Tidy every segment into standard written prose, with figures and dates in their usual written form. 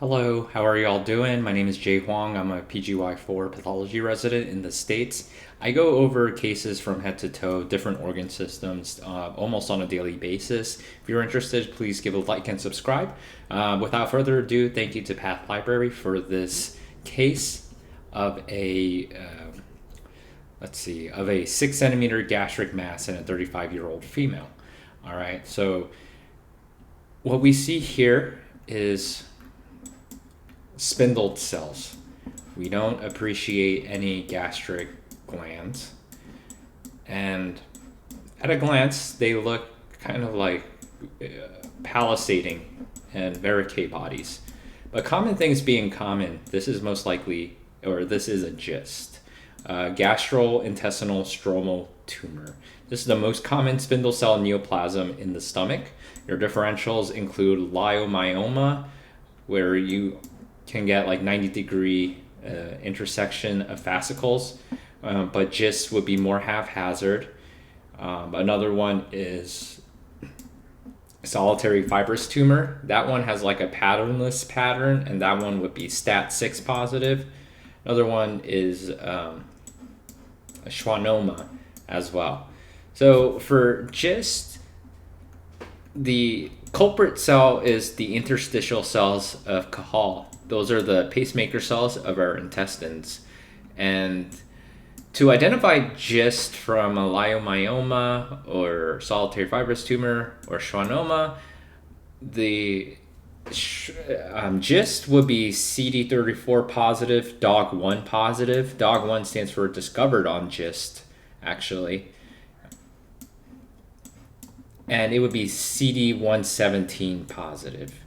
Hello, how are y'all doing? My name is Jay Huang. I'm a PGY4 pathology resident in the States. I go over cases from head to toe, different organ systems, almost on a daily basis. If you're interested, please give a like and subscribe. Without further ado, thank you to Pathlibrary for this case of a 6 centimeter gastric mass in a 35-year-old female. All right, so what we see here is spindled cells. We don't appreciate any gastric glands. And at a glance, they look kind of like palisading and vericate bodies. But common things being common, this is most likely, or this is a GIST. Gastrointestinal Stromal Tumor. This is the most common spindle cell neoplasm in the stomach. Your differentials include leiomyoma, where you can get like 90-degree intersection of fascicles, but GIST would be more haphazard. Another one is solitary fibrous tumor. That one has like a patternless pattern, and that one would be STAT6 positive. Another one is a schwannoma as well. So for GIST, the culprit cell is the interstitial cells of Cajal. Those are the pacemaker cells of our intestines. And to identify GIST from a leiomyoma or solitary fibrous tumor or schwannoma, the GIST would be CD34 positive, DOG1 positive. DOG1 stands for discovered on GIST, actually. And it would be CD117 positive.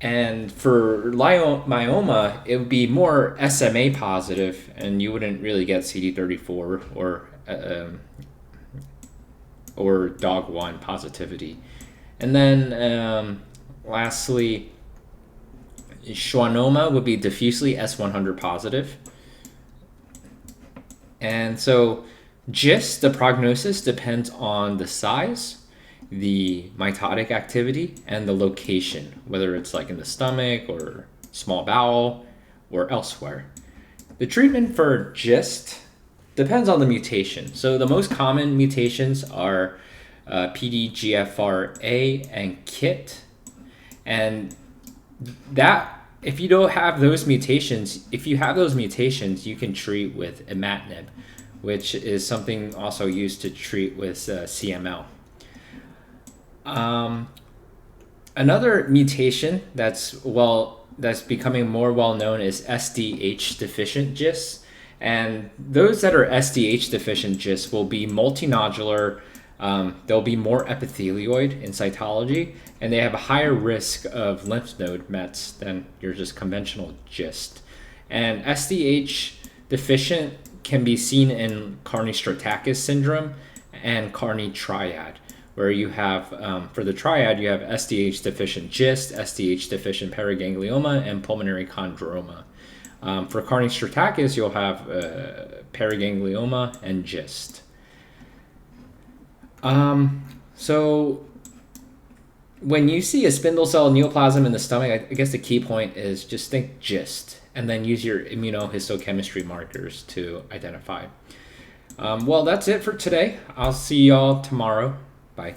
And for leiomyoma, it would be more SMA positive, and you wouldn't really get CD34 or DOG1 positivity. And then lastly, schwannoma would be diffusely S100 positive. And so GIST, the prognosis depends on the size, the mitotic activity, and the location, whether it's like in the stomach or small bowel or elsewhere. The treatment for GIST depends on the mutation. So the most common mutations are PDGFRA and KIT. And that, if you don't have those mutations, you can treat with imatinib, which is something also used to treat with CML. Another mutation that's becoming more well known is SDH deficient GIST, and those that are SDH deficient GIST will be multinodular. They'll be more epithelioid in cytology, and they have a higher risk of lymph node mets than your just conventional GIST. And SDH deficient can be seen in Carney-Stratakis syndrome and Carney triad, where you have, for the triad, you have SDH deficient GIST, SDH deficient paraganglioma, and pulmonary chondroma. For Carney-Stratakis, you'll have paraganglioma and GIST. So when you see a spindle cell neoplasm in the stomach, I guess the key point is just think GIST, and then use your immunohistochemistry markers to identify. Well, that's it for today. I'll see y'all tomorrow. Bye.